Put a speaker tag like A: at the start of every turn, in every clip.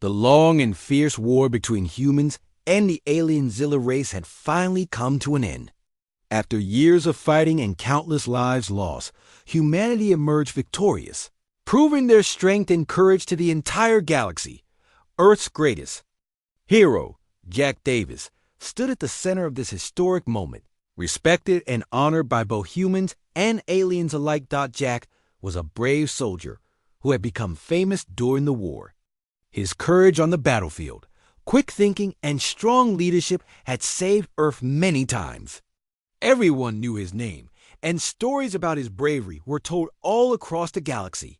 A: The long and fierce war between humans and the alien Zilla race had finally come to an end. After years of fighting and countless lives lost, humanity emerged victorious, proving their strength and courage to the entire galaxy. Earth's greatest hero, Jack Davis, stood at the center of this historic moment. Respected and honored by both humans and aliens alike, Jack was a brave soldier who had become famous during the war. His courage on the battlefield, quick thinking, and strong leadership had saved Earth many times. Everyone knew his name, and stories about his bravery were told all across the galaxy.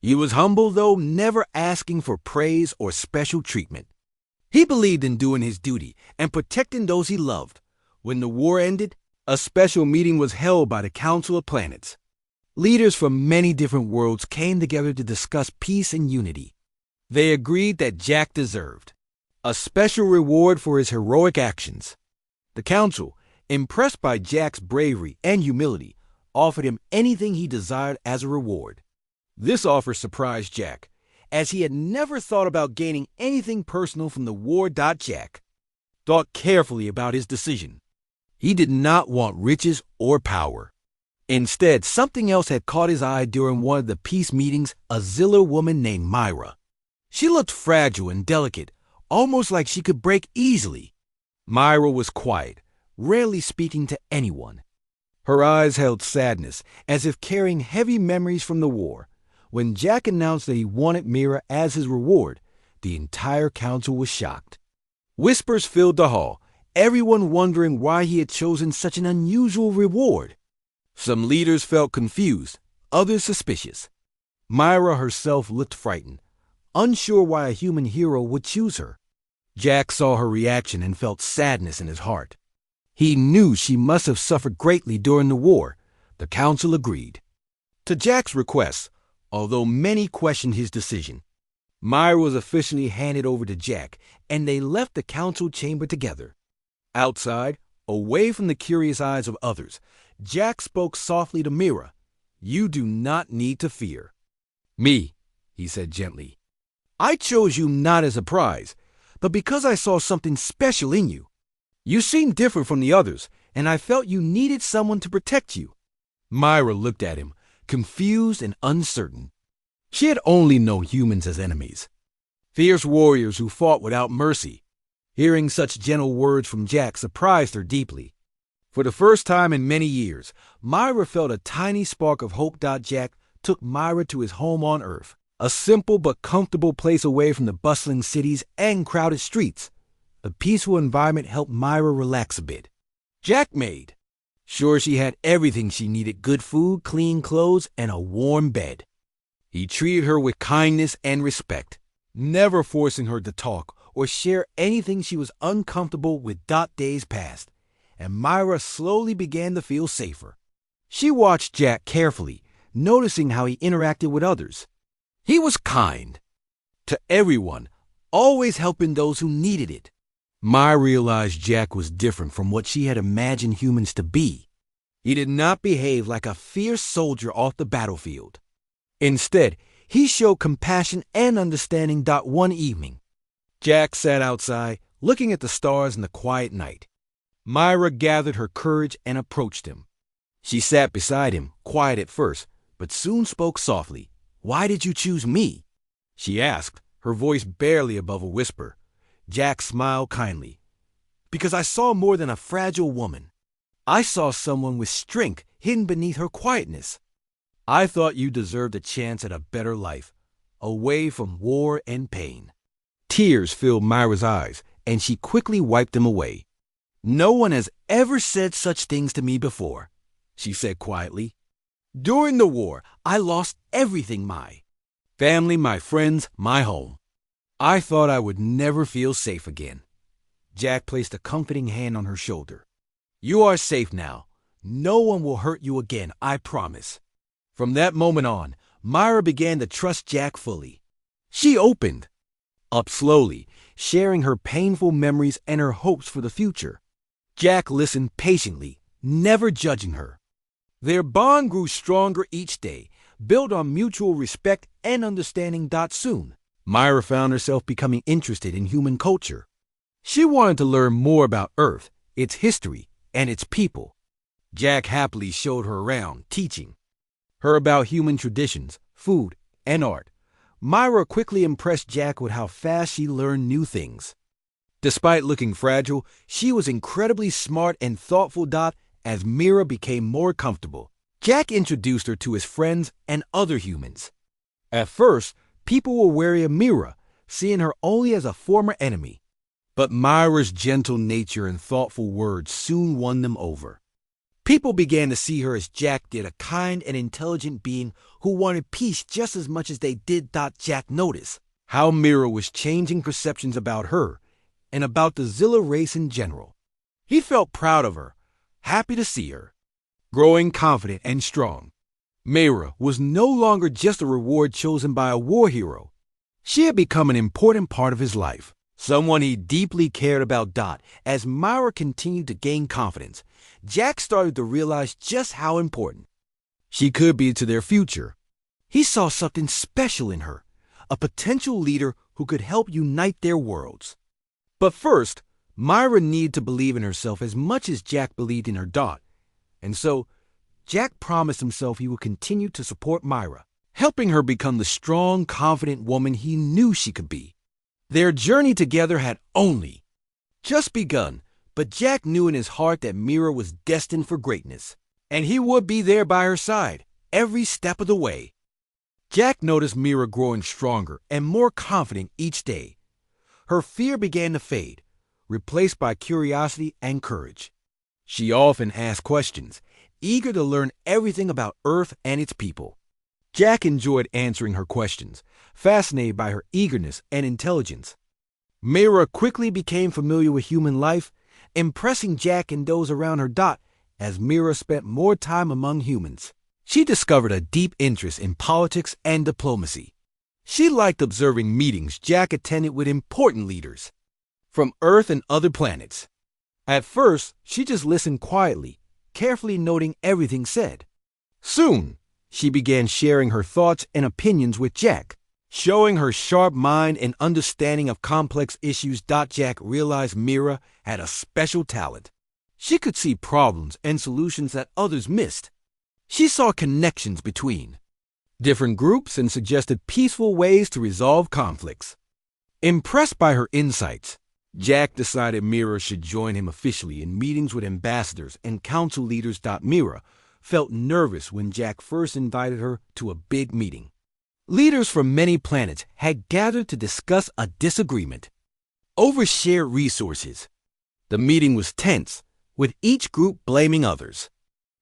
A: He was humble, though, never asking for praise or special treatment. He believed in doing his duty and protecting those he loved. When the war ended, a special meeting was held by the Council of Planets. Leaders from many different worlds came together to discuss peace and unity. They agreed that Jack deserved a special reward for his heroic actions. The Council, impressed by Jack's bravery and humility, offered him anything he desired as a reward. This offer surprised Jack, as he had never thought about gaining anything personal from the war. Jack thought carefully about his decision. He did not want riches or power. Instead, something else had caught his eye during one of the peace meetings: a Zilla woman named Myra. She looked fragile and delicate, almost like she could break easily. Myra was quiet, rarely speaking to anyone. Her eyes held sadness, as if carrying heavy memories from the war. When Jack announced that he wanted Myra as his reward, the entire council was shocked. Whispers filled the hall, everyone wondering why he had chosen such an unusual reward. Some leaders felt confused, others suspicious. Myra herself looked frightened, unsure why a human hero would choose her. Jack saw her reaction and felt sadness in his heart. He knew she must have suffered greatly during the war. The council agreed to Jack's request, although many questioned his decision. Myra was officially handed over to Jack, and they left the council chamber together. Outside, away from the curious eyes of others, Jack spoke softly to Myra. "You do not need to fear me," he said gently. "I chose you not as a prize, but because I saw something special in you. You seemed different from the others, and I felt you needed someone to protect you." Myra looked at him, confused and uncertain. She had only known humans as enemies, fierce warriors who fought without mercy. Hearing such gentle words from Jack surprised her deeply. For the first time in many years, Myra felt a tiny spark of hope. Jack took Myra to his home on Earth, a simple but comfortable place away from the bustling cities and crowded streets. The peaceful environment helped Myra relax a bit. Jack made sure she had everything she needed: good food, clean clothes, and a warm bed. He treated her with kindness and respect, never forcing her to talk or share anything she was uncomfortable with. Days passed, and Myra slowly began to feel safer. She watched Jack carefully, noticing how he interacted with others. He was kind to everyone, always helping those who needed it. Myra realized Jack was different from what she had imagined humans to be. He did not behave like a fierce soldier off the battlefield. Instead, he showed compassion and understanding. One evening, Jack sat outside, looking at the stars in the quiet night. Myra gathered her courage and approached him. She sat beside him, quiet at first, but soon spoke softly. "Why did you choose me?" she asked, her voice barely above a whisper. Jack smiled kindly. "Because I saw more than a fragile woman. I saw someone with strength hidden beneath her quietness. I thought you deserved a chance at a better life, away from war and pain." Tears filled Myra's eyes, and she quickly wiped them away. "No one has ever said such things to me before," she said quietly. "During the war, I lost everything: my family, my friends, my home. I thought I would never feel safe again." Jack placed a comforting hand on her shoulder. "You are safe now. No one will hurt you again, I promise." From that moment on, Myra began to trust Jack fully. She opened up slowly, sharing her painful memories and her hopes for the future. Jack listened patiently, never judging her. Their bond grew stronger each day, built on mutual respect and understanding. Soon, Myra found herself becoming interested in human culture. She wanted to learn more about Earth, its history, and its people. Jack happily showed her around, teaching her about human traditions, food, and art. Myra quickly impressed Jack with how fast she learned new things. Despite looking fragile, she was incredibly smart and thoughtful. As Myra became more comfortable, Jack introduced her to his friends and other humans. At first, people were wary of Myra, seeing her only as a former enemy. But Myra's gentle nature and thoughtful words soon won them over. People began to see her as Jack did, a kind and intelligent being who wanted peace just as much as they did. Jack noticed how Myra was changing perceptions about her and about the Zilla race in general. He felt proud of her, happy to see her growing confident and strong. Myra was no longer just a reward chosen by a war hero. She had become an important part of his life, someone he deeply cared about. As Myra continued to gain confidence, Jack started to realize just how important she could be to their future. He saw something special in her, a potential leader who could help unite their worlds. But first, Myra needed to believe in herself as much as Jack believed in her. And so, Jack promised himself he would continue to support Myra, helping her become the strong, confident woman he knew she could be. Their journey together had only just begun, but Jack knew in his heart that Myra was destined for greatness, and he would be there by her side every step of the way. Jack noticed Myra growing stronger and more confident each day. Her fear began to fade, replaced by curiosity and courage. She often asked questions, eager to learn everything about Earth and its people. Jack enjoyed answering her questions, fascinated by her eagerness and intelligence. Myra quickly became familiar with human life, impressing Jack and those around her. As Myra spent more time among humans, she discovered a deep interest in politics and diplomacy. She liked observing meetings Jack attended with important leaders from Earth and other planets. At first, she just listened quietly, carefully noting everything said. Soon, she began sharing her thoughts and opinions with Jack, showing her sharp mind and understanding of complex issues. Jack realized Myra had a special talent. She could see problems and solutions that others missed. She saw connections between different groups and suggested peaceful ways to resolve conflicts. Impressed by her insights, Jack decided Myra should join him officially in meetings with ambassadors and council leaders. Myra felt nervous when Jack first invited her to a big meeting. Leaders from many planets had gathered to discuss a disagreement over shared resources. The meeting was tense, with each group blaming others.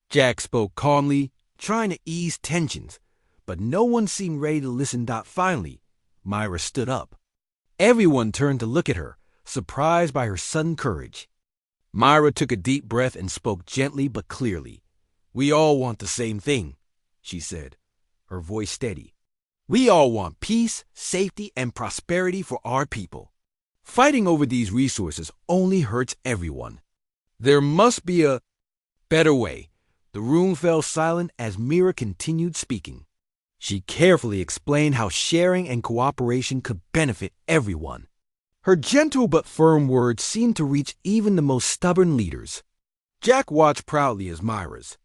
A: Jack spoke calmly, trying to ease tensions, but no one seemed ready to listen. Finally, Myra stood up. Everyone turned to look at her, surprised by her sudden courage. Myra took a deep breath and spoke gently but clearly. "We all want the same thing," she said, her voice steady. "We all want peace, safety, and prosperity for our people. Fighting over these resources only hurts everyone. There must be a better way." The room fell silent as Myra continued speaking. She carefully explained how sharing and cooperation could benefit everyone. Her gentle but firm words seemed to reach even the most stubborn leaders. Jack watched proudly as Myra's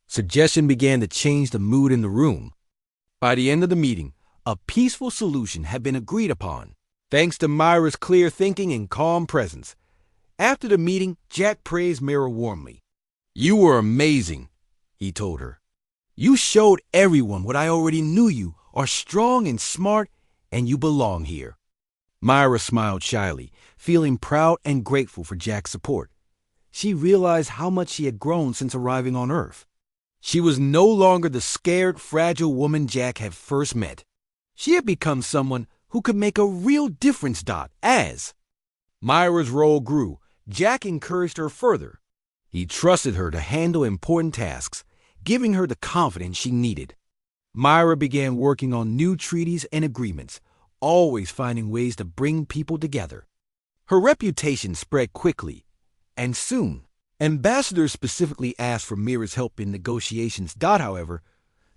A: suggestion began to change the mood in the room. By the end of the meeting, a peaceful solution had been agreed upon, thanks to Myra's clear thinking and calm presence. After the meeting, Jack praised Myra warmly. "You were amazing," he told her. "You showed everyone what I already knew. You are strong and smart, and you belong here." Myra smiled shyly, feeling proud and grateful for Jack's support. She realized how much she had grown since arriving on Earth. She was no longer the scared, fragile woman Jack had first met. She had become someone who could make a real difference. As Myra's role grew, Jack encouraged her further. He trusted her to handle important tasks, giving her the confidence she needed. Myra began working on new treaties and agreements, always finding ways to bring people together. Her reputation spread quickly, and soon, ambassadors specifically asked for Myra's help in negotiations. However,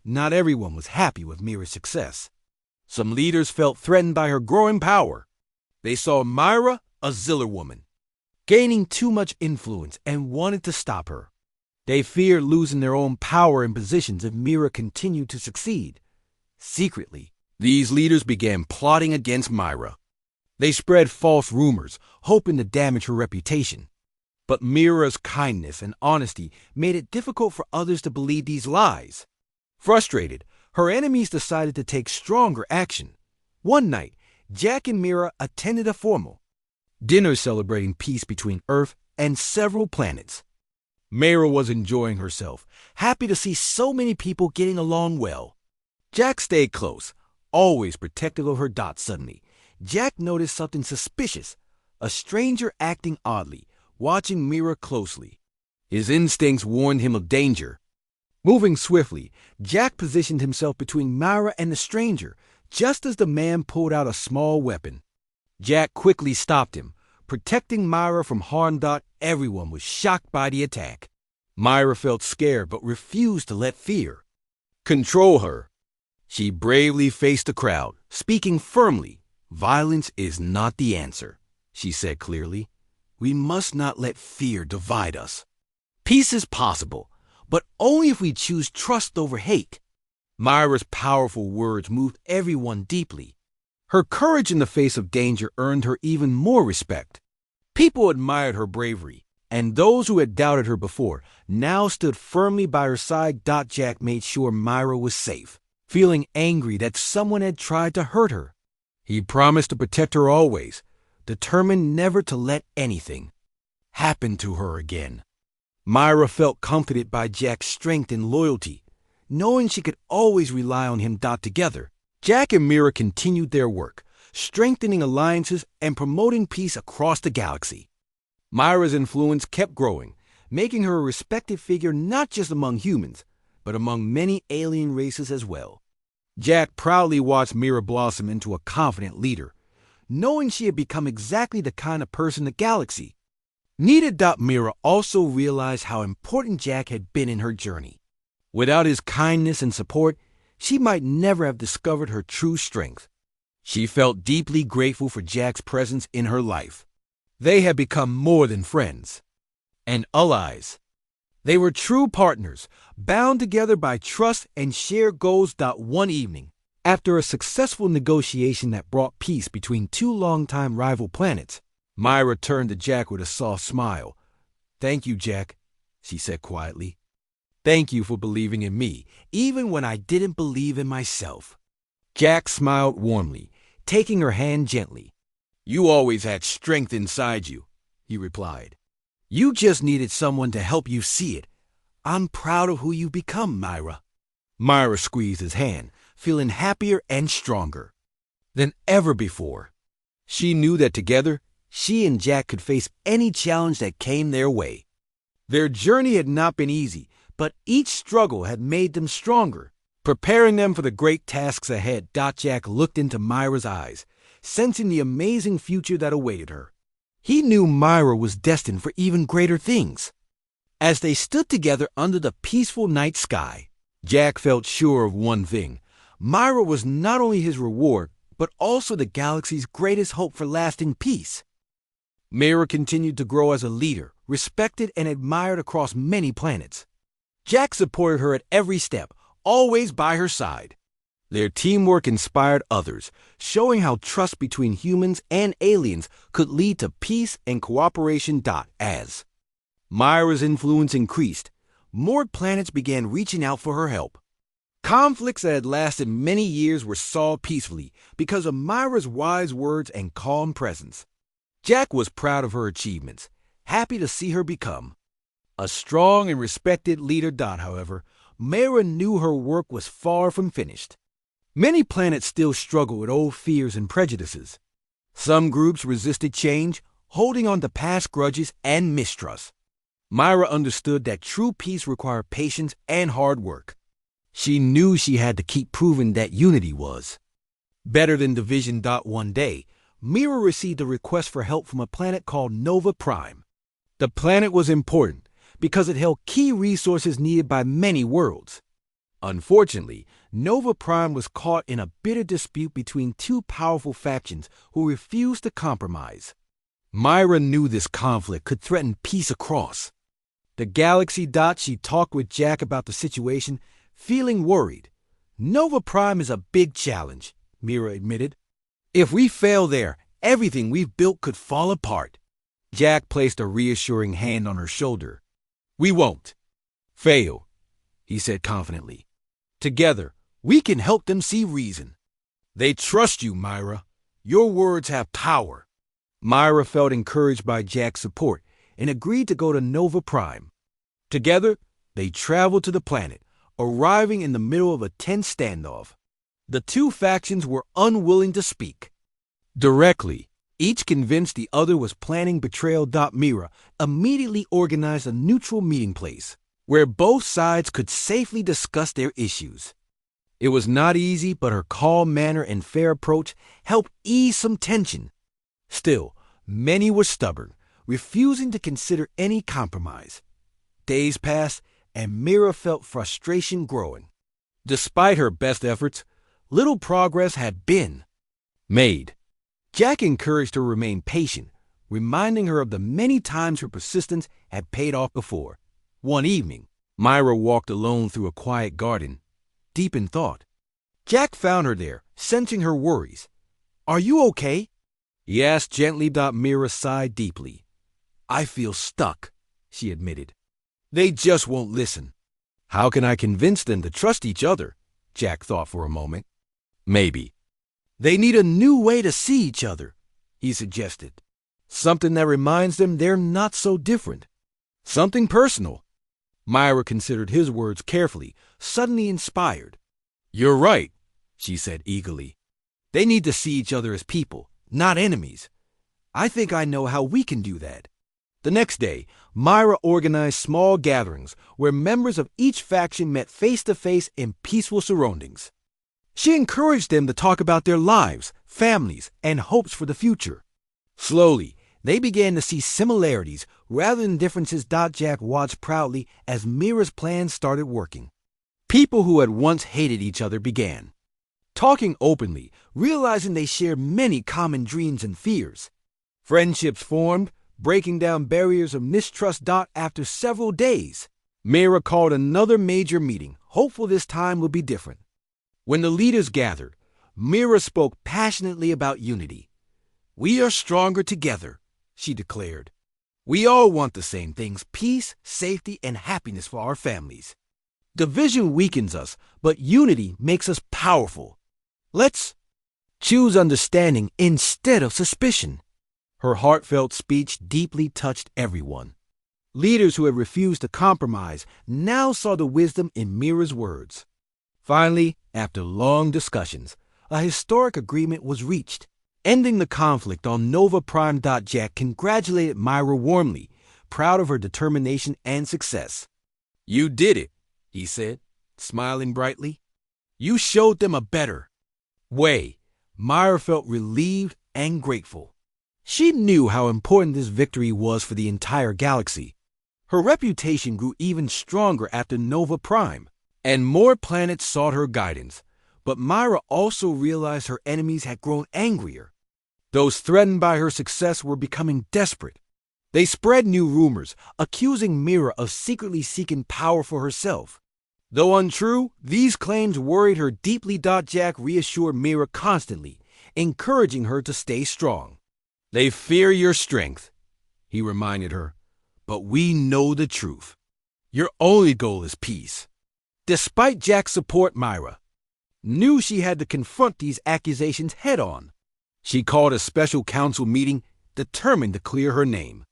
A: not everyone was happy with Myra's success. Some leaders felt threatened by her growing power. They saw Myra, a Ziller woman, gaining too much influence and wanted to stop her. They feared losing their own power and positions if Mira continued to succeed. Secretly, these leaders began plotting against Myra. They spread false rumors, hoping to damage her reputation. But Mira's kindness and honesty made it difficult for others to believe these lies. Frustrated, her enemies decided to take stronger action. One night, Jack and Mira attended a formal dinner celebrating peace between Earth and several planets. Mira was enjoying herself, happy to see so many people getting along well. Jack stayed close, always protective of her. Suddenly, Jack noticed something suspicious, a stranger acting oddly, watching Mira closely. His instincts warned him of danger. Moving swiftly, Jack positioned himself between Myra and the stranger, just as the man pulled out a small weapon. Jack quickly stopped him, protecting Myra from harm. Everyone was shocked by the attack. Myra felt scared but refused to let fear control her. She bravely faced the crowd, speaking firmly. "Violence is not the answer," she said clearly. "We must not let fear divide us. Peace is possible, but only if we choose trust over hate." Myra's powerful words moved everyone deeply. Her courage in the face of danger earned her even more respect. People admired her bravery, and those who had doubted her before now stood firmly by her side. Jack made sure Myra was safe, feeling angry that someone had tried to hurt her. He promised to protect her always, determined never to let anything happen to her again. Myra felt comforted by Jack's strength and loyalty, knowing she could always rely on him. Together, Jack and Mira continued their work, strengthening alliances and promoting peace across the galaxy. Myra's influence kept growing, making her a respected figure not just among humans, but among many alien races as well. Jack proudly watched Mira blossom into a confident leader, knowing she had become exactly the kind of person the galaxy needed. Mira also realized how important Jack had been in her journey. Without his kindness and support, she might never have discovered her true strength. She felt deeply grateful for Jack's presence in her life. They had become more than friends and allies. They were true partners, bound together by trust and shared goals. One evening, after a successful negotiation that brought peace between two longtime rival planets, Myra turned to Jack with a soft smile. "Thank you, Jack," she said quietly. "Thank you for believing in me, even when I didn't believe in myself." Jack smiled warmly, taking her hand gently. "You always had strength inside you," he replied. "You just needed someone to help you see it. I'm proud of who you've become, Myra." Myra squeezed his hand, feeling happier and stronger than ever before. She knew that together, she and Jack could face any challenge that came their way. Their journey had not been easy, but each struggle had made them stronger, preparing them for the great tasks ahead. Jack looked into Myra's eyes, sensing the amazing future that awaited her. He knew Myra was destined for even greater things. As they stood together under the peaceful night sky, Jack felt sure of one thing. Myra was not only his reward, but also the galaxy's greatest hope for lasting peace. Myra continued to grow as a leader, respected and admired across many planets. Jack supported her at every step, always by her side. Their teamwork inspired others, showing how trust between humans and aliens could lead to peace and cooperation. As Myra's influence increased, more planets began reaching out for her help. Conflicts that had lasted many years were solved peacefully because of Myra's wise words and calm presence. Jack was proud of her achievements, happy to see her become a strong and respected leader. However, Myra knew her work was far from finished. Many planets still struggle with old fears and prejudices. Some groups resisted change, holding on to past grudges and mistrust. Myra understood that true peace required patience and hard work. She knew she had to keep proving that unity was better than division. One day, Myra received a request for help from a planet called Nova Prime. The planet was important because it held key resources needed by many worlds. Unfortunately, Nova Prime was caught in a bitter dispute between two powerful factions who refused to compromise. Myra knew this conflict could threaten peace across the galaxy. She talked with Jack about the situation, feeling worried. Nova Prime is a big challenge, Myra admitted. If we fail there, everything we've built could fall apart. Jack placed a reassuring hand on her shoulder. We won't fail, he said confidently. Together, we can help them see reason. They trust you, Myra. Your words have power. Myra felt encouraged by Jack's support and agreed to go to Nova Prime. Together, they traveled to the planet, arriving in the middle of a tense standoff. The two factions were unwilling to speak directly, each convinced the other was planning betrayal. Myra immediately organized a neutral meeting place where both sides could safely discuss their issues. It was not easy, but her calm manner and fair approach helped ease some tension. Still, many were stubborn, refusing to consider any compromise. Days passed, and Myra felt frustration growing. Despite her best efforts, little progress had been made. Jack encouraged her to remain patient, reminding her of the many times her persistence had paid off before. One evening, Myra walked alone through a quiet garden, deep in thought. Jack found her there, sensing her worries. Are you okay? He asked gently. Myra sighed deeply. I feel stuck, she admitted. They just won't listen. How can I convince them to trust each other? Jack thought for a moment. Maybe. They need a new way to see each other, he suggested. Something that reminds them they're not so different. Something personal. Myra considered his words carefully, suddenly inspired. You're right, she said eagerly. They need to see each other as people, not enemies. I think I know how we can do that. The next day, Myra organized small gatherings where members of each faction met face-to-face in peaceful surroundings. She encouraged them to talk about their lives, families, and hopes for the future. Slowly, they began to see similarities rather than differences. Jack watched proudly as Myra's plans started working. People who had once hated each other began talking openly, realizing they shared many common dreams and fears. Friendships formed, breaking down barriers of mistrust. After several days, Myra called another major meeting, hopeful this time would be different. When the leaders gathered, Myra spoke passionately about unity. We are stronger together, she declared. We all want the same things: peace, safety, and happiness for our families. Division weakens us, but unity makes us powerful. Let's choose understanding instead of suspicion. Her heartfelt speech deeply touched everyone. Leaders who had refused to compromise now saw the wisdom in Myra's words. Finally, after long discussions, a historic agreement was reached, ending the conflict on Nova Prime. Jack congratulated Myra warmly, proud of her determination and success. You did it, he said, smiling brightly. You showed them a better way. Myra felt relieved and grateful. She knew how important this victory was for the entire galaxy. Her reputation grew even stronger after Nova Prime, and more planets sought her guidance. But Myra also realized her enemies had grown angrier. Those threatened by her success were becoming desperate. They spread new rumors, accusing Myra of secretly seeking power for herself. Though untrue, these claims worried her deeply. Jack reassured Myra constantly, encouraging her to stay strong. They fear your strength, he reminded her, but we know the truth. Your only goal is peace. Despite Jack's support, Myra knew she had to confront these accusations head-on. She called a special council meeting, determined to clear her name.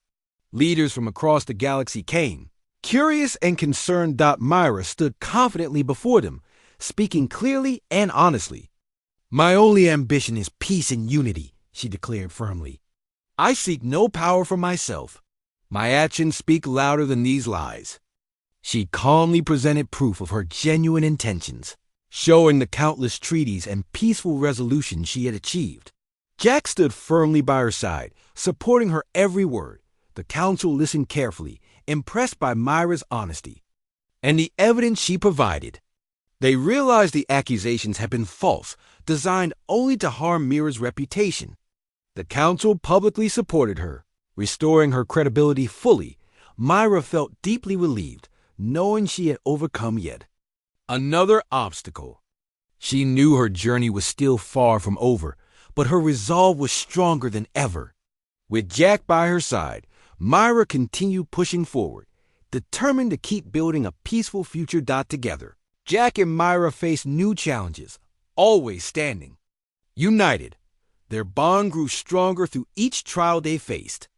A: Leaders from across the galaxy came. Curious and concerned, Myra stood confidently before them, speaking clearly and honestly. My only ambition is peace and unity, she declared firmly. I seek no power for myself. My actions speak louder than these lies. She calmly presented proof of her genuine intentions, showing the countless treaties and peaceful resolutions she had achieved. Jack stood firmly by her side, supporting her every word. The council listened carefully, impressed by Myra's honesty and the evidence she provided. They realized the accusations had been false, designed only to harm Mira's reputation. The council publicly supported her, restoring her credibility fully. Myra felt deeply relieved, knowing she had overcome yet another obstacle. She knew her journey was still far from over, but her resolve was stronger than ever. With Jack by her side, Myra continued pushing forward, determined to keep building a peaceful future together. Jack and Myra faced new challenges, always standing. United, their bond grew stronger through each trial they faced.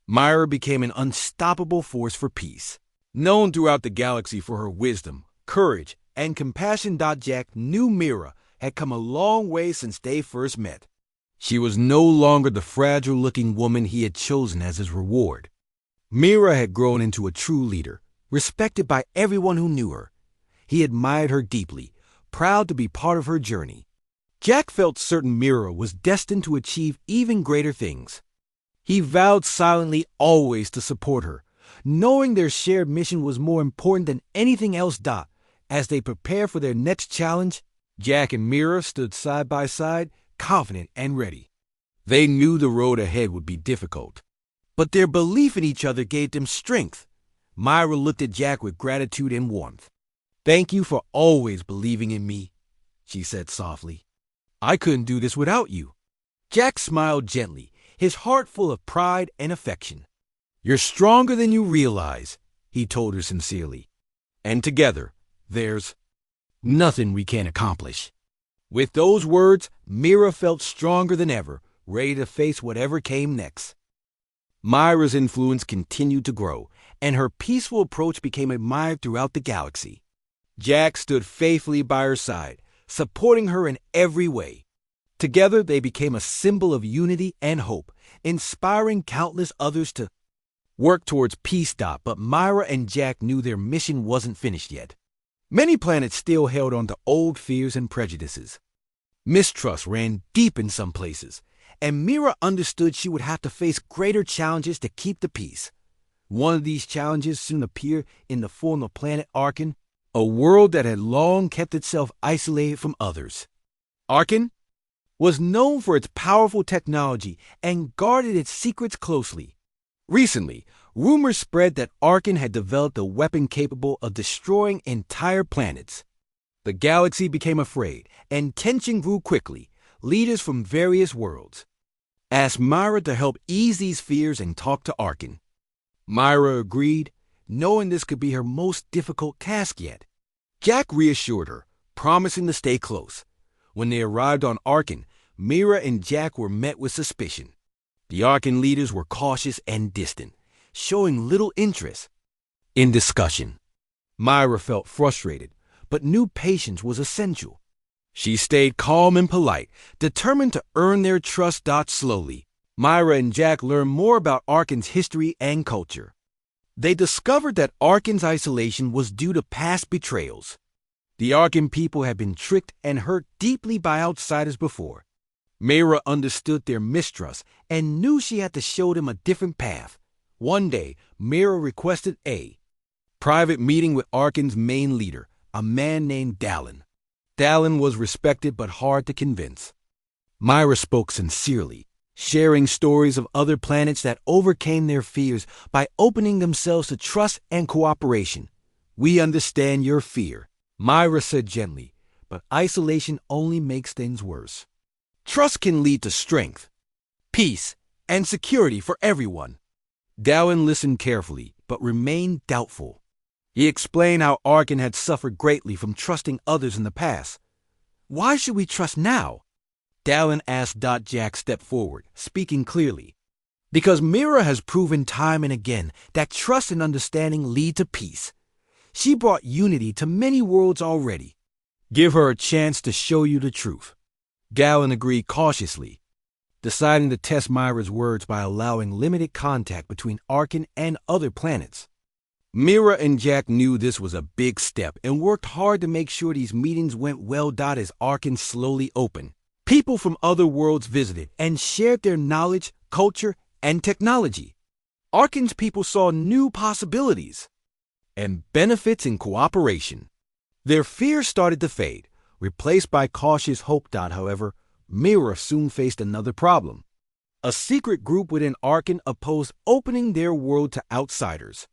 A: Myra became an unstoppable force for peace. Known throughout the galaxy for her wisdom, courage, and compassion, Jack knew Mira had come a long way since they first met. She was no longer the fragile-looking woman he had chosen as his reward. Mira had grown into a true leader, respected by everyone who knew her. He admired her deeply, proud to be part of her journey. Jack felt certain Mira was destined to achieve even greater things. He vowed silently always to support her, knowing their shared mission was more important than anything else. As they prepared for their next challenge, Jack and Mira stood side by side, confident and ready. They knew the road ahead would be difficult, but their belief in each other gave them strength. Myra looked at Jack with gratitude and warmth. "Thank you for always believing in me," she said softly. "I couldn't do this without you." Jack smiled gently, his heart full of pride and affection. "You're stronger than you realize," he told her sincerely. "And together, there's nothing we can't accomplish." With those words, Mira felt stronger than ever, ready to face whatever came next. Myra's influence continued to grow, and her peaceful approach became admired throughout the galaxy. Jack stood faithfully by her side, supporting her in every way. Together, they became a symbol of unity and hope, inspiring countless others to work towards peace. But Myra and Jack knew their mission wasn't finished yet. Many planets still held on to old fears and prejudices. Mistrust ran deep in some places, and Mira understood she would have to face greater challenges to keep the peace. One of these challenges soon appeared in the form of planet Arkan, a world that had long kept itself isolated from others. Arkan was known for its powerful technology and guarded its secrets closely. Recently, rumors spread that Arkan had developed a weapon capable of destroying entire planets. The galaxy became afraid, and tension grew quickly. Leaders from various worlds asked Myra to help ease these fears and talk to Arkan. Myra agreed, knowing this could be her most difficult task yet. Jack reassured her, promising to stay close. When they arrived on Arkan, Mira and Jack were met with suspicion. The Arkan leaders were cautious and distant, showing little interest in discussion. Myra felt frustrated, but knew patience was essential. She stayed calm and polite, determined to earn their trust. Slowly, Myra and Jack learned more about Arkan's history and culture. They discovered that Arkan's isolation was due to past betrayals. The Arkan people had been tricked and hurt deeply by outsiders before. Myra understood their mistrust and knew she had to show them a different path. One day, Myra requested a private meeting with Arkan's main leader, a man named Dallin. Dallin was respected but hard to convince. Myra spoke sincerely, sharing stories of other planets that overcame their fears by opening themselves to trust and cooperation. "We understand your fear," Myra said gently, "but isolation only makes things worse. Trust can lead to strength, peace, and security for everyone." Dallin listened carefully, but remained doubtful. He explained how Arkan had suffered greatly from trusting others in the past. "Why should we trust now?" Dallin asked. Jack stepped forward, speaking clearly. "Because Mira has proven time and again that trust and understanding lead to peace. She brought unity to many worlds already. Give her a chance to show you the truth." Dallin agreed cautiously, deciding to test Myra's words by allowing limited contact between Arkan and other planets. Mira and Jack knew this was a big step and worked hard to make sure these meetings went well. As Arkan slowly opened, people from other worlds visited and shared their knowledge, culture, and technology. Arkan's people saw new possibilities and benefits in cooperation. Their fear started to fade, replaced by cautious hope. However, Mira soon faced another problem. A secret group within Arkan opposed opening their world to outsiders.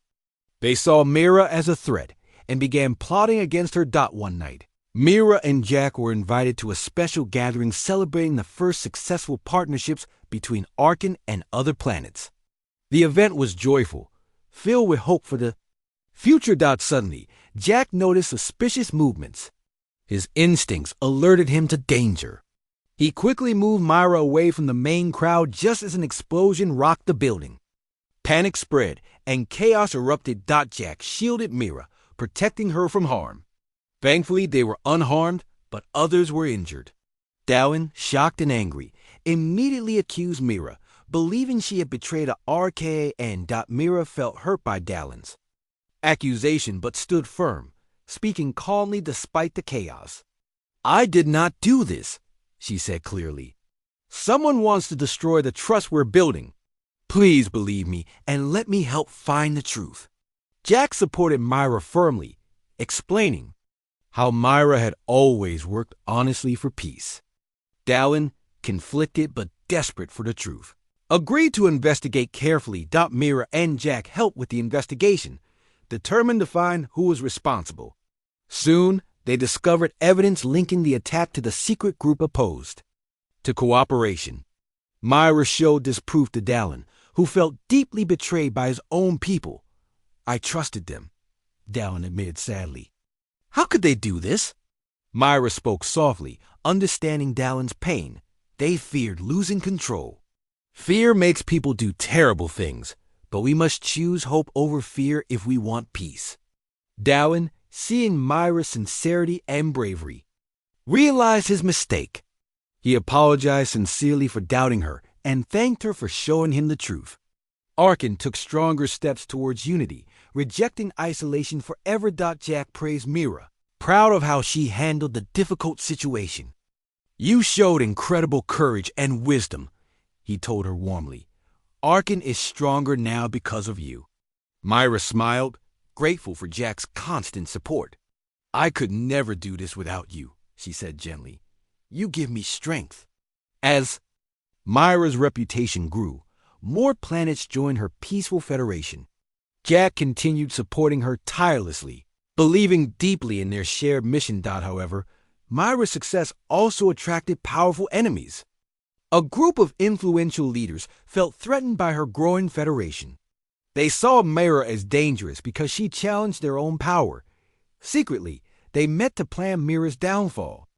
A: They saw Mira as a threat and began plotting against her. One night, Mira and Jack were invited to a special gathering celebrating the first successful partnerships between Arkan and other planets. The event was joyful, filled with hope for the future. Suddenly, Jack noticed suspicious movements. His instincts alerted him to danger. He quickly moved Mira away from the main crowd just as an explosion rocked the building. Panic spread and chaos erupted. Jack shielded Mira, protecting her from harm. Thankfully, they were unharmed, but others were injured. Darwin, shocked and angry, immediately accused Mira, believing she had betrayed a RKA, and Mira felt hurt by Darwin's accusation but stood firm, speaking calmly despite the chaos. "I did not do this," she said clearly. "Someone wants to destroy the trust we're building. Please believe me and let me help find the truth." Jack supported Mira firmly, explaining how Mira had always worked honestly for peace. Darwin, conflicted but desperate for the truth, agreed to investigate carefully. Mira and Jack helped with the investigation, determined to find who was responsible. Soon, they discovered evidence linking the attack to the secret group opposed to cooperation. Mira showed this proof to Dallin, who felt deeply betrayed by his own people. "I trusted them," Dallin admitted sadly. "How could they do this?" Mira spoke softly, understanding Dallin's pain. "They feared losing control. Fear makes people do terrible things, but we must choose hope over fear if we want peace." Dallin, seeing Mira's sincerity and bravery, realized his mistake. He apologized sincerely for doubting her and thanked her for showing him the truth. Arkan took stronger steps towards unity, rejecting isolation forever. Jack praised Mira, proud of how she handled the difficult situation. "You showed incredible courage and wisdom," he told her warmly. "Arkan is stronger now because of you." Mira smiled, grateful for Jack's constant support. "I could never do this without you," she said gently. "You give me strength." As Mira's reputation grew, more planets joined her peaceful federation. Jack continued supporting her tirelessly, believing deeply in their shared mission. However, Mira's success also attracted powerful enemies. A group of influential leaders felt threatened by her growing federation. They saw Mira as dangerous because she challenged their own power. Secretly, they met to plan Mira's downfall.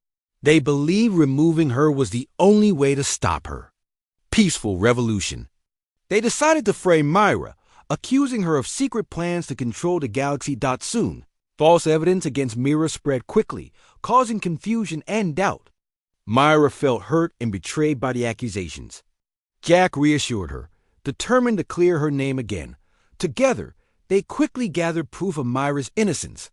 A: They believed removing her was the only way to stop her. Peaceful revolution. They decided to frame Mira, accusing her of secret plans to control the galaxy. Soon, false evidence against Mira spread quickly, causing confusion and doubt. Mira felt hurt and betrayed by the accusations. Jack reassured her, determined to clear her name again. Together, they quickly gathered proof of Mira's innocence.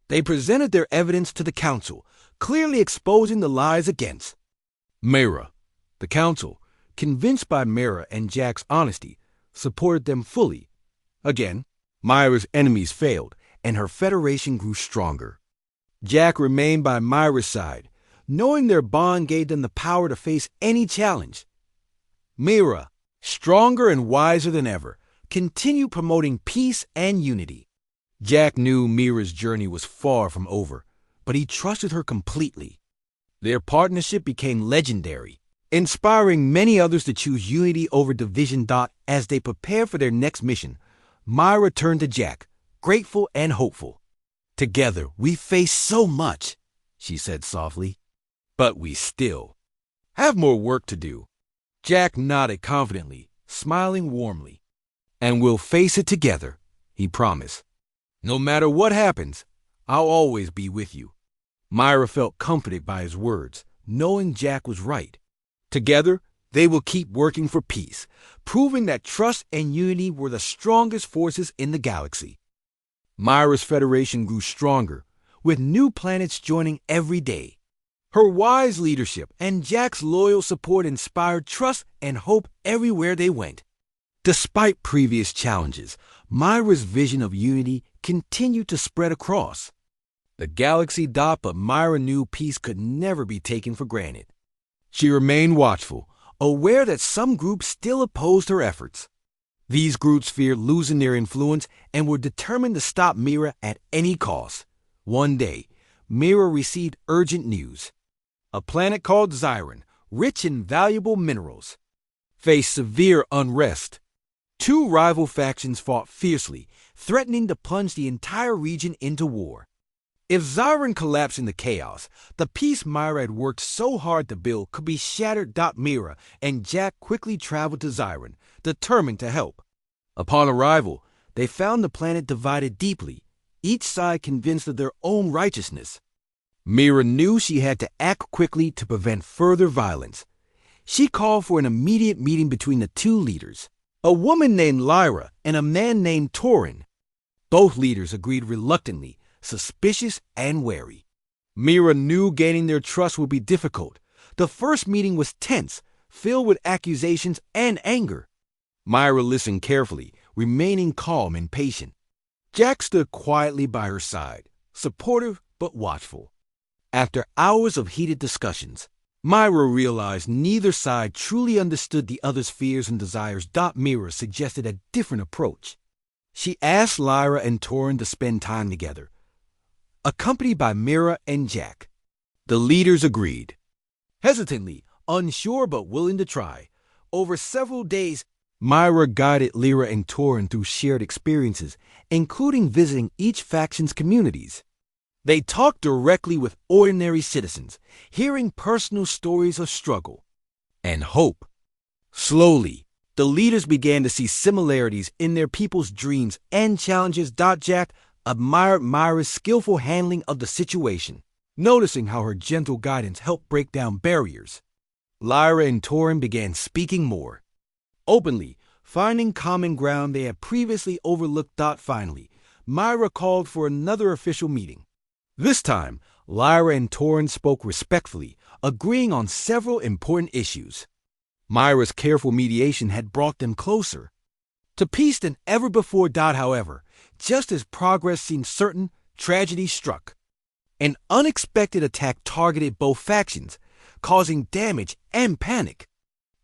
A: They presented their evidence to the council, clearly exposing the lies against Mira. The council, convinced by Mira and Jack's honesty, supported them fully. Again, Mira's enemies failed, and her federation grew stronger. Jack remained by Mira's side, knowing their bond gave them the power to face any challenge. Mira, stronger and wiser than ever, continued promoting peace and unity. Jack knew Mira's journey was far from over, but he trusted her completely. Their partnership became legendary, inspiring many others to choose unity over division. As they prepared for their next mission, Mira turned to Jack, grateful and hopeful. "Together, we face so much," she said softly, "but we still have more work to do." Jack nodded confidently, smiling warmly. "And we'll face it together," he promised. "No matter what happens, I'll always be with you." Mira felt comforted by his words, knowing Jack was right. Together, they will keep working for peace, proving that trust and unity were the strongest forces in the galaxy. Mira's federation grew stronger, with new planets joining every day. Her wise leadership and Jack's loyal support inspired trust and hope everywhere they went. Despite previous challenges, Mira's vision of unity continued to spread across The galaxy but Myra knew peace could never be taken for granted. She remained watchful, aware that some groups still opposed her efforts. These groups feared losing their influence and were determined to stop Mira at any cost. One day, Mira received urgent news. A planet called Xiron, rich in valuable minerals, faced severe unrest. Two rival factions fought fiercely, threatening to plunge the entire region into war. If Xiron collapsed into chaos, the peace Myra had worked so hard to build could be shattered. Mira and Jack quickly traveled to Xiron, determined to help. Upon arrival, they found the planet divided deeply, each side convinced of their own righteousness. Mira knew she had to act quickly to prevent further violence. She called for an immediate meeting between the two leaders, a woman named Lyra and a man named Torin. Both leaders agreed reluctantly, suspicious and wary. Mira knew gaining their trust would be difficult. The first meeting was tense, filled with accusations and anger. Myra listened carefully, remaining calm and patient. Jack stood quietly by her side, supportive but watchful. After hours of heated discussions, Myra realized neither side truly understood the other's fears and desires. Mira suggested a different approach. She asked Lyra and Torin to spend time together, accompanied by Mira and Jack. The leaders agreed. Hesitantly, unsure but willing to try, over several days, Myra guided Lyra and Torin through shared experiences, including visiting each faction's communities. They talked directly with ordinary citizens, hearing personal stories of struggle and hope. Slowly, the leaders began to see similarities in their people's dreams and challenges. Jack admired Myra's skillful handling of the situation, noticing how her gentle guidance helped break down barriers. Lyra and Torin began speaking more openly, finding common ground they had previously overlooked. Finally, Myra called for another official meeting. This time, Lyra and Torin spoke respectfully, agreeing on several important issues. Myra's careful mediation had brought them closer to peace than ever before. However, just as progress seemed certain, tragedy struck. An unexpected attack targeted both factions, causing damage and panic.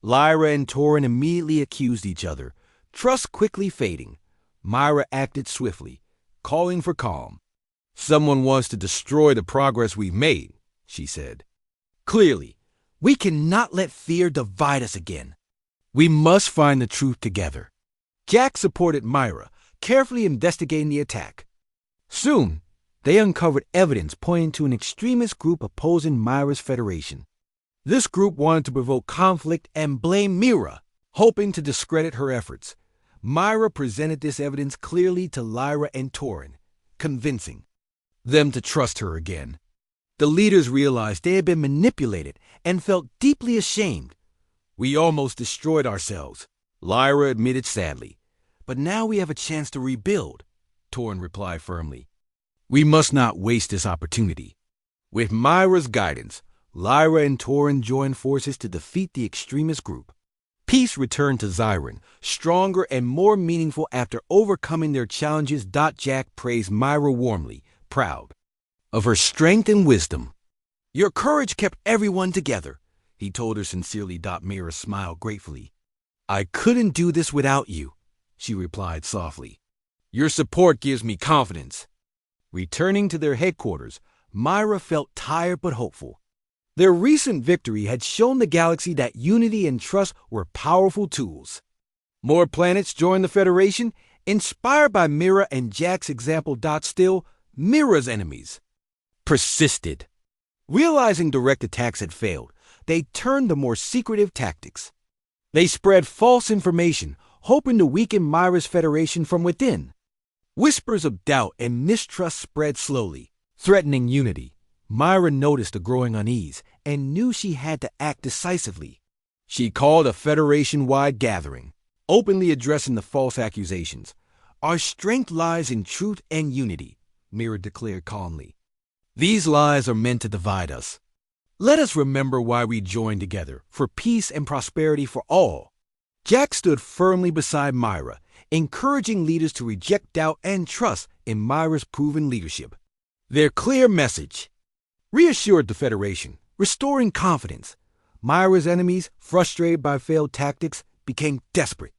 A: Lyra and Torin immediately accused each other, trust quickly fading. Myra acted swiftly, calling for calm. "Someone wants to destroy the progress we've made," she said. "Clearly, we cannot let fear divide us again. We must find the truth together." Jack supported Myra, carefully investigating the attack. Soon, they uncovered evidence pointing to an extremist group opposing Myra's federation. This group wanted to provoke conflict and blame Myra, hoping to discredit her efforts. Myra presented this evidence clearly to Lyra and Torin, convincing them to trust her again. The leaders realized they had been manipulated and felt deeply ashamed. "We almost destroyed ourselves," Lyra admitted sadly. "But now we have a chance to rebuild," Torin replied firmly. "We must not waste this opportunity." With Myra's guidance, Lyra and Torin joined forces to defeat the extremist group. Peace returned to Xiron, stronger and more meaningful after overcoming their challenges. Jack praised Myra warmly, proud of her strength and wisdom. "Your courage kept everyone together," he told her sincerely. Mira smiled gratefully. "I couldn't do this without you," she replied softly. "Your support gives me confidence." Returning to their headquarters, Myra felt tired but hopeful. Their recent victory had shown the galaxy that unity and trust were powerful tools. More planets joined the Federation, inspired by Mira and Jack's example. Still, Mira's enemies persisted. Realizing direct attacks had failed, they turned to more secretive tactics. They spread false information, hoping to weaken Myra's Federation from within. Whispers of doubt and mistrust spread slowly, threatening unity. Myra noticed a growing unease and knew she had to act decisively. She called a Federation-wide gathering, openly addressing the false accusations. "Our strength lies in truth and unity," Mira declared calmly. "These lies are meant to divide us. Let us remember why we joined together, for peace and prosperity for all." Jack stood firmly beside Myra, encouraging leaders to reject doubt and trust in Myra's proven leadership. Their clear message reassured the Federation, restoring confidence. Myra's enemies, frustrated by failed tactics, became desperate.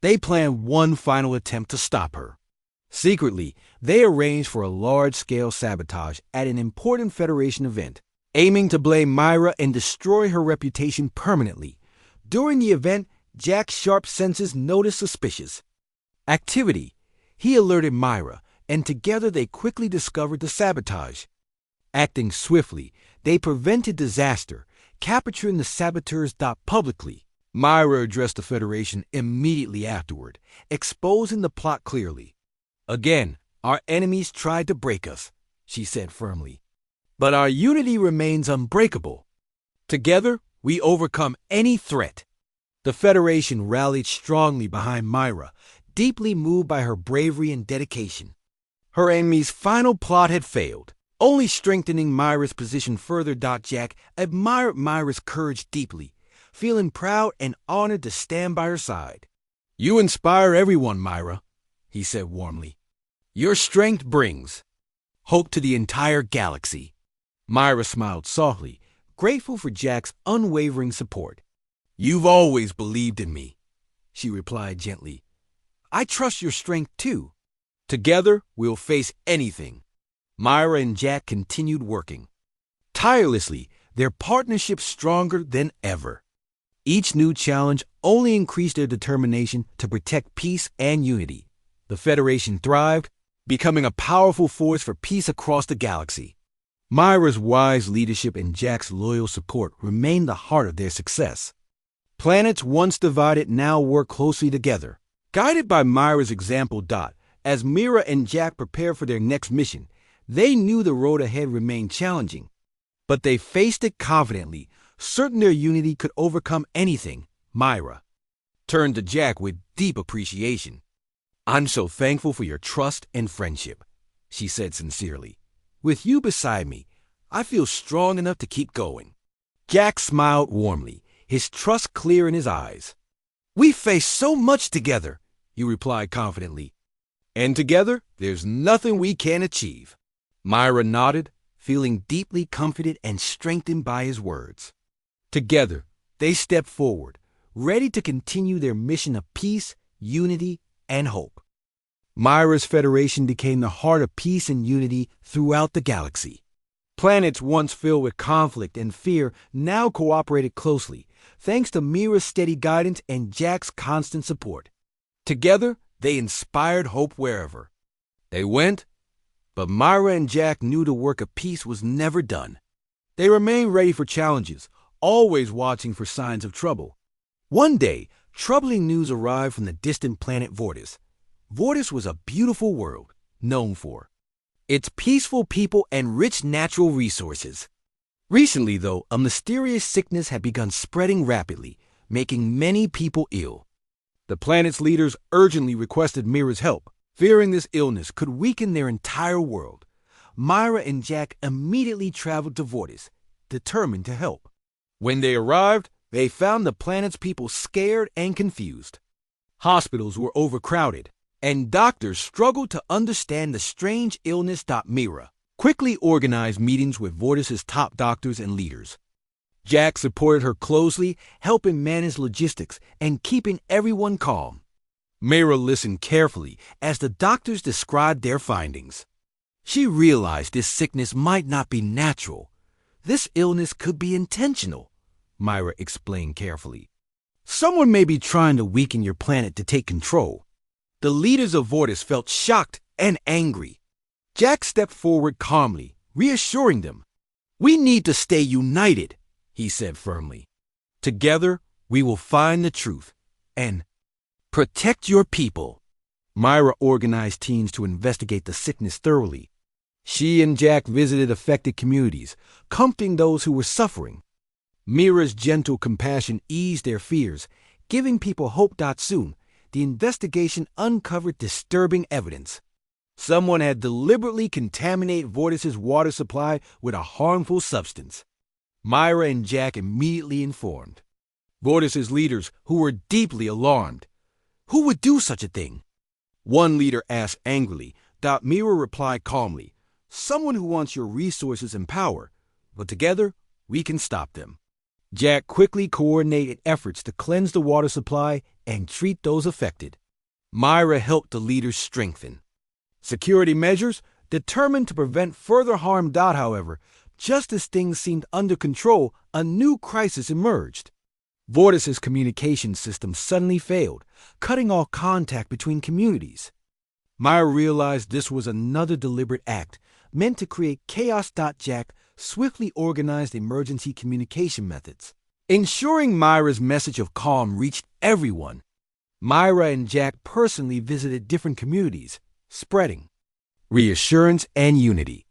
A: They planned one final attempt to stop her. Secretly, they arranged for a large-scale sabotage at an important Federation event, aiming to blame Myra and destroy her reputation permanently. During the event, Jack's sharp senses noticed suspicious activity. He alerted Myra, and together they quickly discovered the sabotage. Acting swiftly, they prevented disaster, capturing the saboteurs publicly. Myra addressed the Federation immediately afterward, exposing the plot clearly. "Again, our enemies tried to break us," she said firmly. "But our unity remains unbreakable. Together, we overcome any threat." The Federation rallied strongly behind Myra, deeply moved by her bravery and dedication. Her enemy's final plot had failed, only strengthening Myra's position further. Jack admired Myra's courage deeply, feeling proud and honored to stand by her side. "You inspire everyone, Myra," he said warmly. "Your strength brings hope to the entire galaxy." Myra smiled softly, grateful for Jack's unwavering support. "You've always believed in me," she replied gently. "I trust your strength too. Together, we'll face anything." Myra and Jack continued working tirelessly, their partnership stronger than ever. Each new challenge only increased their determination to protect peace and unity. The Federation thrived, becoming a powerful force for peace across the galaxy. Myra's wise leadership and Jack's loyal support remained the heart of their success. Planets once divided now work closely together. Guided by Myra's example, as Myra and Jack prepared for their next mission, they knew the road ahead remained challenging. But they faced it confidently, certain their unity could overcome anything. Myra turned to Jack with deep appreciation. "I'm so thankful for your trust and friendship," she said sincerely. "With you beside me, I feel strong enough to keep going." Jack smiled warmly, his trust clear in his eyes. "We faced so much together," he replied confidently. "And together, there's nothing we can't achieve." Myra nodded, feeling deeply comforted and strengthened by his words. Together, they stepped forward, ready to continue their mission of peace, unity, and hope. Myra's Federation became the heart of peace and unity throughout the galaxy. Planets once filled with conflict and fear now cooperated closely, thanks to Myra's steady guidance and Jack's constant support. Together, they inspired hope wherever they went, but Myra and Jack knew the work of peace was never done. They remained ready for challenges, always watching for signs of trouble. One day, troubling news arrived from the distant planet Vortis. Vortis was a beautiful world, known for its peaceful people and rich natural resources. Recently, though, a mysterious sickness had begun spreading rapidly, making many people ill. The planet's leaders urgently requested Myra's help, fearing this illness could weaken their entire world. Myra and Jack immediately traveled to Vortis, determined to help. When they arrived, they found the planet's people scared and confused. Hospitals were overcrowded, and doctors struggled to understand the strange illness. Myra quickly organized meetings with Vortis's top doctors and leaders. Jack supported her closely, helping manage logistics and keeping everyone calm. Myra listened carefully as the doctors described their findings. She realized this sickness might not be natural. This illness could be intentional, Myra explained carefully. "Someone may be trying to weaken your planet to take control." The leaders of Vortis felt shocked and angry. Jack stepped forward calmly, reassuring them. "We need to stay united," he said firmly. "Together, we will find the truth and protect your people." Myra organized teams to investigate the sickness thoroughly. She and Jack visited affected communities, comforting those who were suffering. Myra's gentle compassion eased their fears, giving people hope. Soon, the investigation uncovered disturbing evidence. Someone had deliberately contaminated Vortis's water supply with a harmful substance. Myra and Jack immediately informed Vortis's leaders, who were deeply alarmed. Who would do such a thing? One leader asked angrily. Myra replied calmly, someone who wants your resources and power, but together, we can stop them. Jack quickly coordinated efforts to cleanse the water supply and treat those affected. Myra helped the leaders strengthen security measures, determined to prevent further harm. However, just as things seemed under control, a new crisis emerged. Vortis's communication system suddenly failed, cutting all contact between communities. Myra realized this was another deliberate act meant to create chaos. Jack swiftly organized emergency communication methods, ensuring Myra's message of calm reached everyone. Myra and Jack personally visited different communities, spreading reassurance and unity.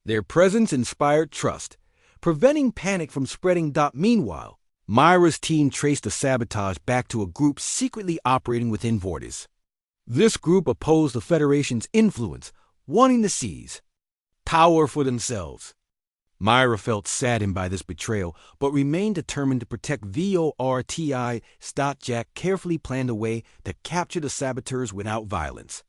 A: Their presence inspired trust, preventing panic from spreading. Meanwhile, Myra's team traced the sabotage back to a group secretly operating within Vortis. This group opposed the Federation's influence, wanting to seize power for themselves. Myra felt saddened by this betrayal, but remained determined to protect Vortis. Jack carefully planned a way to capture the saboteurs without violence.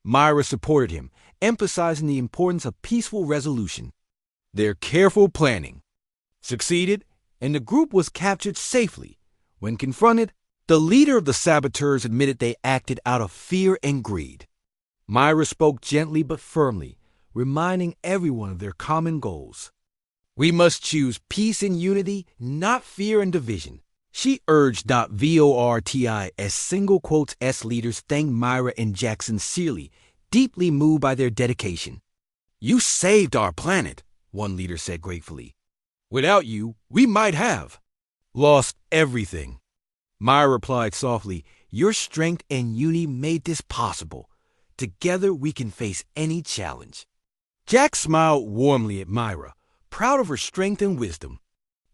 A: Myra supported him, emphasizing the importance of peaceful resolution. Their careful planning succeeded, and the group was captured safely. When confronted, the leader of the saboteurs admitted they acted out of fear and greed. Myra spoke gently but firmly, reminding everyone of their common goals. We must choose peace and unity, not fear and division. She urged. Vortis as single quotes S leaders thanked Myra and Jack sincerely, deeply moved by their dedication. You saved our planet, one leader said gratefully. Without you, we might have lost everything. Myra replied softly, your strength and unity made this possible. Together we can face any challenge. Jack smiled warmly at Myra, proud of her strength and wisdom.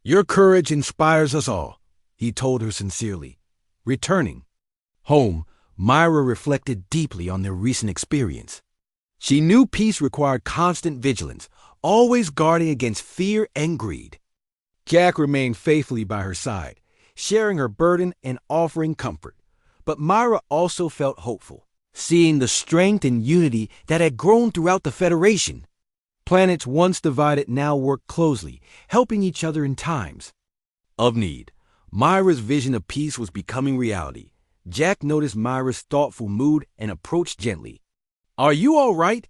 A: Your courage inspires us all, he told her sincerely. Returning home, Myra reflected deeply on their recent experience. She knew peace required constant vigilance, always guarding against fear and greed. Jack remained faithfully by her side, sharing her burden and offering comfort. But Myra also felt hopeful, seeing the strength and unity that had grown throughout the Federation. Planets once divided now worked closely, helping each other in times of need. Myra's vision of peace was becoming reality. Jack noticed Myra's thoughtful mood and approached gently. Are you all right?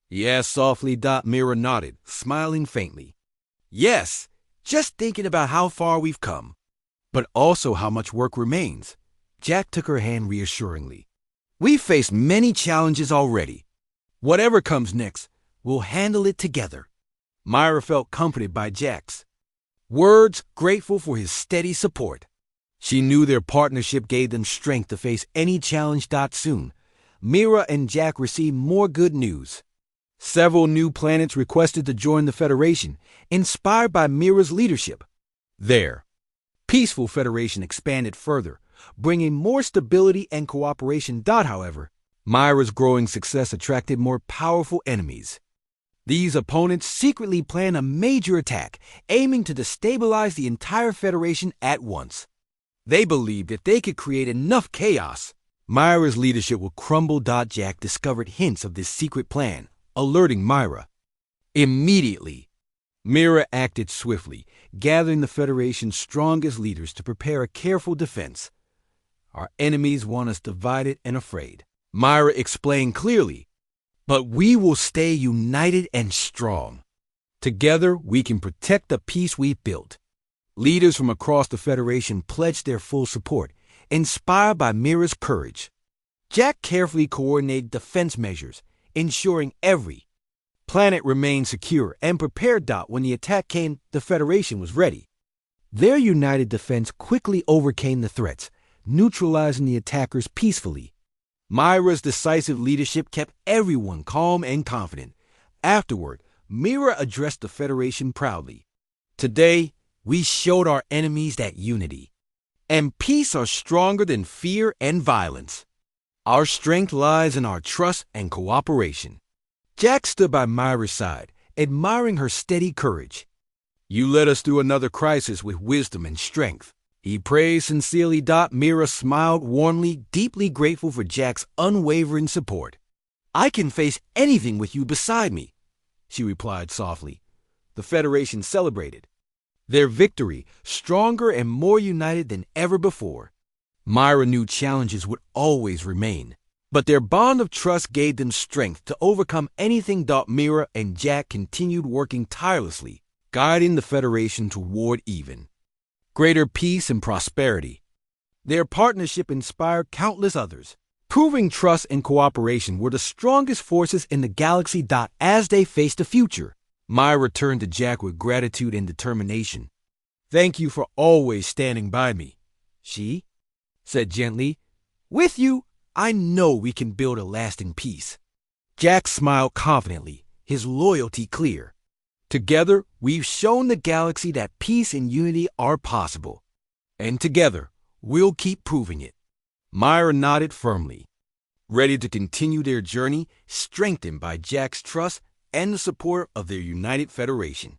A: He asked softly. Myra nodded, smiling faintly. Yes, just thinking about how far we've come, but also how much work remains. Jack took her hand reassuringly. We've faced many challenges already. Whatever comes next, we'll handle it together. Myra felt comforted by Jack's words, grateful for his steady support. She knew their partnership gave them strength to face any challenge. Soon, Myra and Jack received more good news. Several new planets requested to join the Federation, inspired by Myra's leadership. Their peaceful Federation expanded further, bringing more stability and cooperation. However, Myra's growing success attracted more powerful enemies. These opponents secretly planned a major attack, aiming to destabilize the entire Federation at once. They believed if they could create enough chaos, Myra's leadership would crumble. Jack discovered hints of this secret plan, alerting Myra. Immediately, Myra acted swiftly, gathering the Federation's strongest leaders to prepare a careful defense. Our enemies want us divided and afraid, Myra explained clearly. But we will stay united and strong. Together, we can protect the peace we've built. Leaders from across the Federation pledged their full support, inspired by Myra's courage. Jack carefully coordinated defense measures, ensuring every planet remained secure and prepared. When the attack came, the Federation was ready. Their united defense quickly overcame the threats, neutralizing the attackers peacefully. Myra's decisive leadership kept everyone calm and confident. Afterward, Myra addressed the Federation proudly. Today, we showed our enemies that unity and peace are stronger than fear and violence. Our strength lies in our trust and cooperation. Jack stood by Myra's side, admiring her steady courage. You led us through another crisis with wisdom and strength, he praised sincerely. Myra smiled warmly, deeply grateful for Jack's unwavering support. I can face anything with you beside me. she replied softly. The Federation celebrated their victory, stronger and more united than ever before. Myra knew challenges would always remain, but their bond of trust gave them strength to overcome anything. Mira and Jack continued working tirelessly, guiding the Federation toward even greater peace and prosperity. Their partnership inspired countless others, proving trust and cooperation were the strongest forces in the galaxy. As they faced the future, Myra turned to Jack with gratitude and determination. "Thank you for always standing by me," she said gently. "With you, I know we can build a lasting peace." Jack smiled confidently, his loyalty clear. "Together, we've shown the galaxy that peace and unity are possible. And together, we'll keep proving it." Myra nodded firmly, ready to continue their journey, strengthened by Jack's trust and the support of their united Federation.